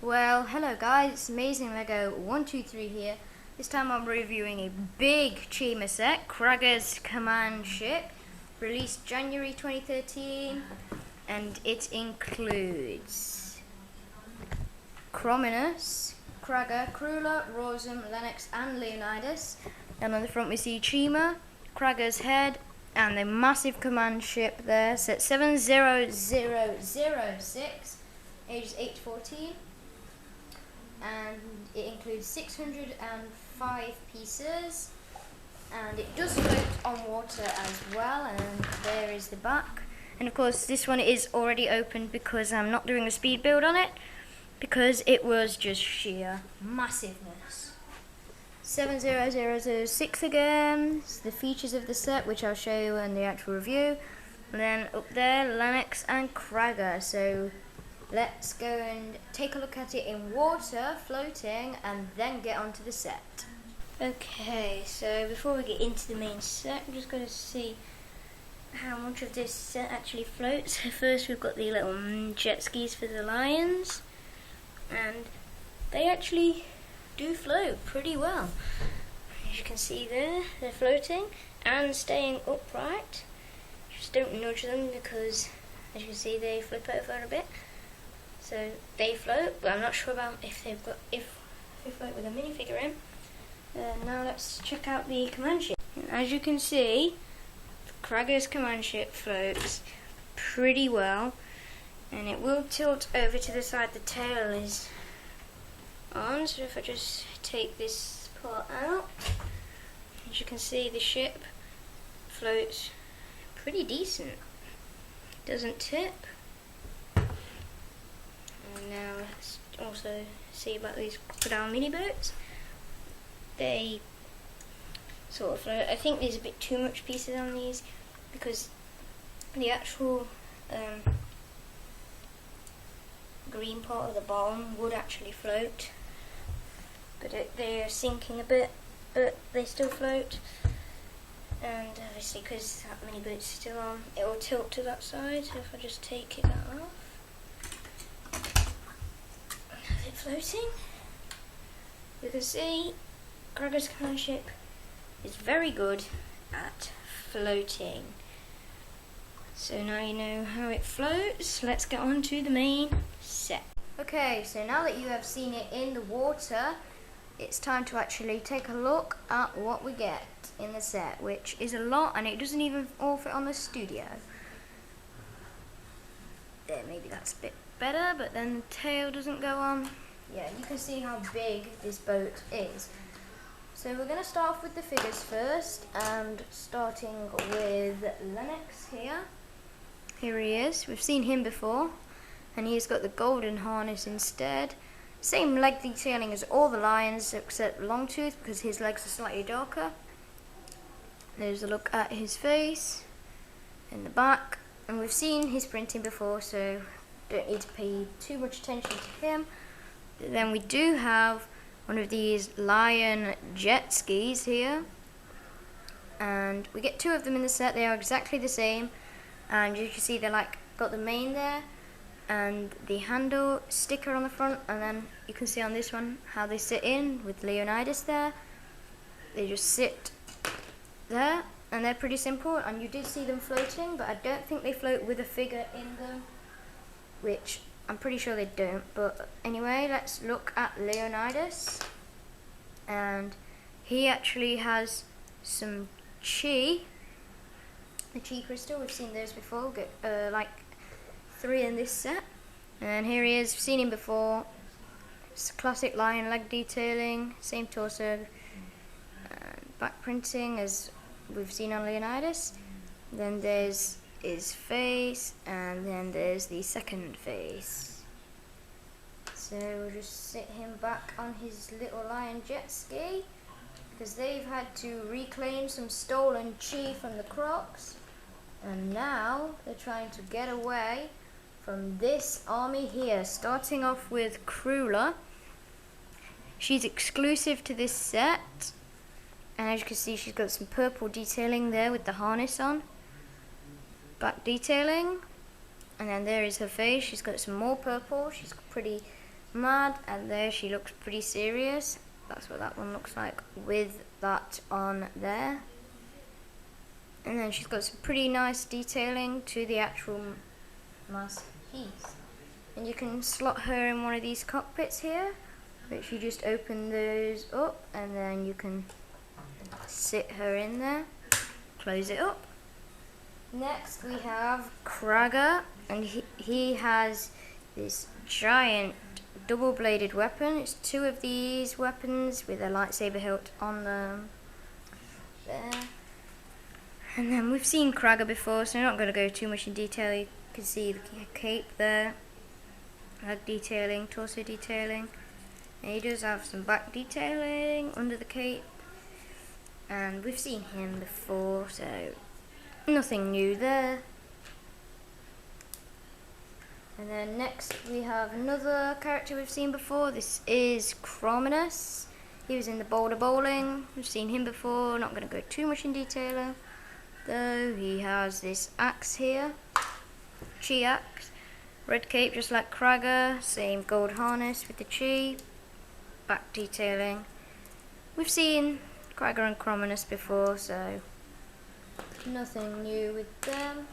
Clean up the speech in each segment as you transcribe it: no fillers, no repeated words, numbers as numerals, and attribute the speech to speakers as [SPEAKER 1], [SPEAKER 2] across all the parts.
[SPEAKER 1] Well, hello guys, it's Amazing Lego 123 here. This time I'm reviewing a big Chima set, Cragger's Command Ship, released January 2013, and it includes Crominus, Cragger, Cruller, Rosum, Lennox and Leonidas. And on the front we see Chima, Cragger's head, and the massive command ship there, set 70006, ages 8 to 14. And it includes 605 pieces, and it does float on water as well, and there is the back. And of course this one is already opened because I'm not doing a speed build on it, because it was just sheer massiveness. 70006 again, the features of the set, which I'll show you in the actual review. And then up there, Lennox and Cragger. So let's go and take a look at it in water, floating, and then get onto the set. Okay, so before we get into the main set, I'm just going to see how much of this set actually floats. First we've got the little jet skis for the lions, and they actually do float pretty well. As you can see there, they're floating and staying upright. Just don't nudge them because, as you can see, they flip over a bit. So they float, but I'm not sure about if they float with a minifigure in. Now let's check out the command ship. And as you can see, Cragger's command ship floats pretty well, and it will tilt over to the side the tail is on. So if I just take this part out, as you can see, the ship floats pretty decent. Doesn't tip. And now let's also see about these crocodile mini boats. They sort of float. I think there's a bit too much pieces on these because the actual green part of the bottom would actually float, but they're sinking a bit, but they still float. And obviously because that mini boat's still on, it will tilt to that side. So if I just take it off, floating, you can see Cragger's command ship is very good at floating. So now you know how it floats, let's get on to the main set. Okay, so now that you have seen it in the water, it's time to actually take a look at what we get in the set, which is a lot, and it doesn't even all fit on the studio. There, maybe that's a bit better, but then the tail doesn't go on. Yeah, you can see how big this boat is. So we're going to start off with the figures first, and starting with Lennox here. Here he is. We've seen him before, and he's got the golden harness instead. Same leg detailing as all the lions except Longtooth, because his legs are slightly darker. There's a look at his face in the back, and we've seen his printing before, so don't need to pay too much attention to him. Then we do have one of these lion jet skis here, and we get two of them in the set. They are exactly the same, and you can see they're like got the mane there and the handle sticker on the front, and then you can see on this one how they sit in with Leonidas there. They just sit there, and they're pretty simple, and you did see them floating, but I don't think they float with a figure in them, which I'm pretty sure they don't. But anyway, let's look at Leonidas, and he actually has some chi, the chi crystal. We've seen those before, get like 3 in this set. And here he is, seen him before. It's classic lion leg detailing, same torso, back printing as we've seen on Leonidas. Then there's his face, and then there's the second face. So we'll just sit him back on his little lion jet ski, because they've had to reclaim some stolen chi from the Crocs, and now they're trying to get away from this army here. Starting off with Cruller. She's exclusive to this set, and as you can see, she's got some purple detailing there with the harness on. Back detailing, and then there is her face. She's got some more purple. She's pretty mad, and there she looks pretty serious. That's what that one looks like with that on there. And then she's got some pretty nice detailing to the actual mask piece. And you can slot her in one of these cockpits here, which you just open those up and then you can sit her in there, close it up. Next we have Cragger, and he has this giant double-bladed weapon. It's two of these weapons with a lightsaber hilt on them. There. And then we've seen Cragger before, so I'm not going to go too much in detail. You can see the cape there, leg detailing, torso detailing. And he does have some back detailing under the cape. And we've seen him before, so nothing new there. And then next we have another character we've seen before. This is Crominus. He was in the Boulder Bowling. We've seen him before, not going to go too much in detail though. He has this axe here, Chi axe, red cape just like Cragger, same gold harness with the Chi, back detailing. We've seen Cragger and Crominus before, so nothing new with them.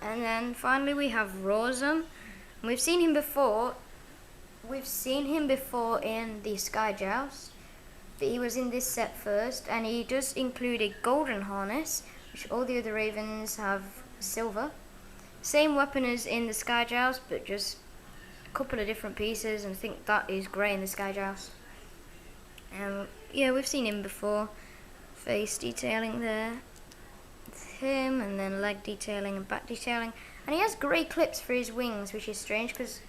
[SPEAKER 1] And then finally we have Rosum. We've seen him before. We've seen him before in the Sky Joust, but he was in this set first, and he does include a golden harness, which all the other Ravens have silver. Same weapon as in the Sky Joust, but just a couple of different pieces, and I think that is grey in the Sky Joust. Yeah, we've seen him before. Face detailing there. Him, and then leg detailing and back detailing, and he has grey clips for his wings, which is strange because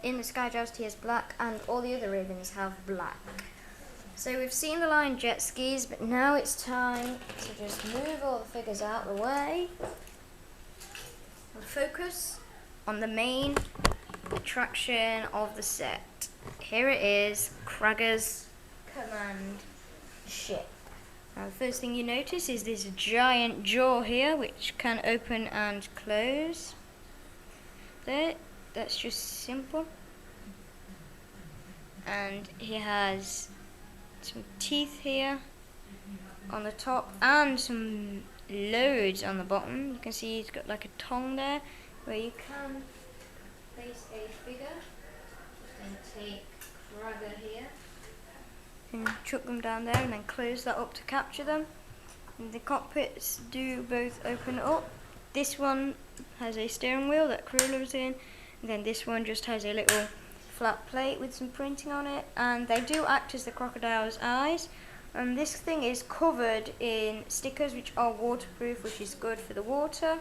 [SPEAKER 1] in the Sky Joust he has black and all the other Ravens have black. So we've seen the line jet skis, but now it's time to just move all the figures out of the way and focus on the main attraction of the set. Here it is, Cragger's command ship. Now the first thing you notice is this giant jaw here, which can open and close. There, that's just simple. And he has some teeth here on the top and some loads on the bottom. You can see he's got like a tongue there where you can place a figure. And take Cragger here and chuck them down there and then close that up to capture them. And the cockpits do both open up. This one has a steering wheel that Crueller's in, and then this one just has a little flat plate with some printing on it, and they do act as the crocodile's eyes. And this thing is covered in stickers which are waterproof, which is good for the water.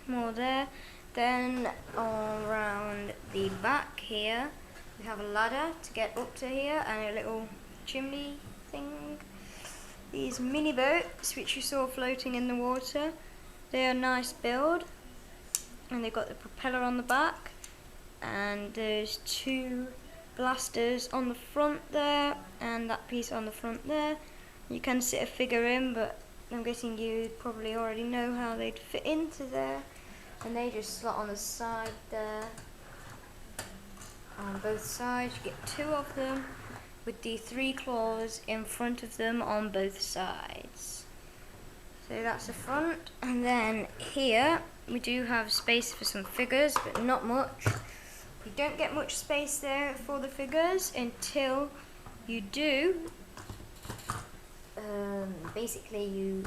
[SPEAKER 1] More there. Then around the back here we have a ladder to get up to here and a little chimney thing. These mini boats which you saw floating in the water, they are a nice build, and they've got the propeller on the back, and there's two blasters on the front there and that piece on the front there. You can sit a figure in, but I'm guessing you probably already know how they'd fit into there, and they just slot on the side there. On both sides you get two of them with the three claws in front of them on both sides. So that's the front, and then here we do have space for some figures, but not much. You don't get much space there for the figures until you do. Basically you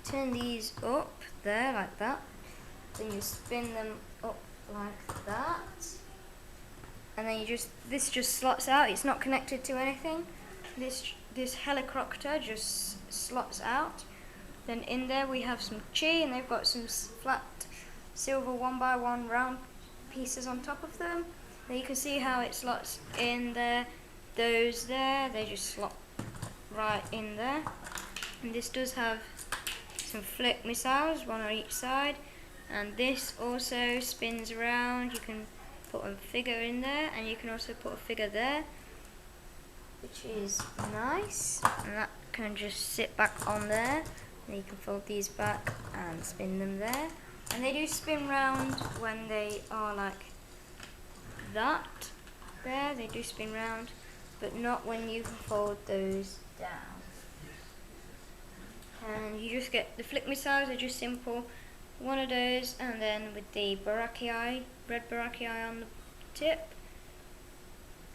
[SPEAKER 1] turn these up there like that, then you spin them up like that, and then this just slots out. It's not connected to anything. This helicopter just slots out. Then in there we have some Chi, and they've got some flat silver 1x1 round pieces on top of them. Then you can see how it slots in there. Those there, they just slot right in there. And this does have some flick missiles, one on each side. And this also spins around. You can put a figure in there, and you can also put a figure there, which is nice. And that can just sit back on there. And you can fold these back and spin them there. And they do spin round when they are like that. there, they do spin round, but not when you fold those down. And you just get the flick missiles, are just simple, one of those, and then with the baraki, red baraki on the tip.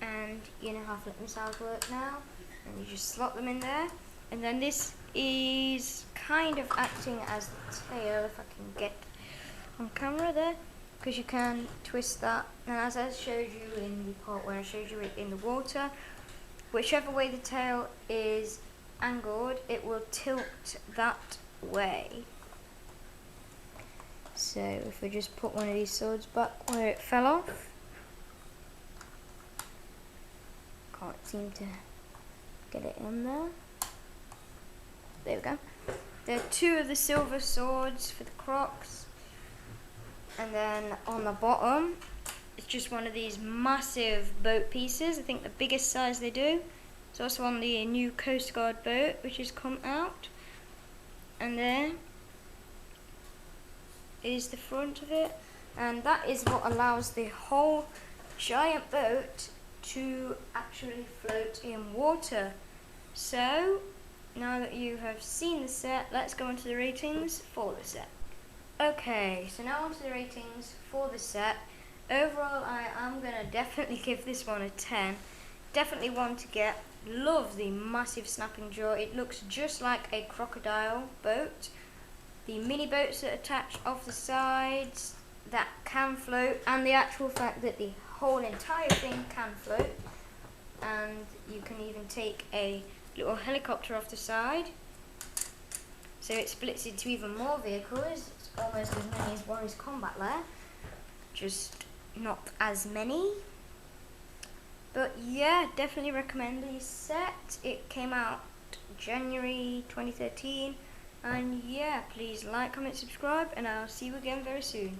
[SPEAKER 1] And you know how flick missiles work now, and you just slot them in there. And then this is kind of acting as the tail, if I can get on camera there, because you can twist that. And as I showed you in the part where I showed you it in the water, whichever way the tail is angled, it will tilt that way. So if we just put one of these swords back where it fell off, can't seem to get it in there. There we go. There are two of the silver swords for the Crocs, and then on the bottom it's just one of these massive boat pieces. I think the biggest size they do. It's also on the new Coast Guard boat which has come out, and there is the front of it, and that is what allows the whole giant boat to actually float in water. So now that you have seen the set, let's go on to the ratings for the set. Okay, so now on to the ratings for the set. Overall, I am going to definitely give this one a 10. Definitely one to get. Love the massive snapping jaw. It looks just like a crocodile boat. The mini boats that attach off the sides that can float, and the actual fact that the whole entire thing can float, and you can even take a little helicopter off the side, so it splits into even more vehicles. It's almost as many as Warrior's Combat Lair, just not as many. But yeah, definitely recommend this set. It came out January 2013, and yeah, please like, comment, subscribe, and I'll see you again very soon.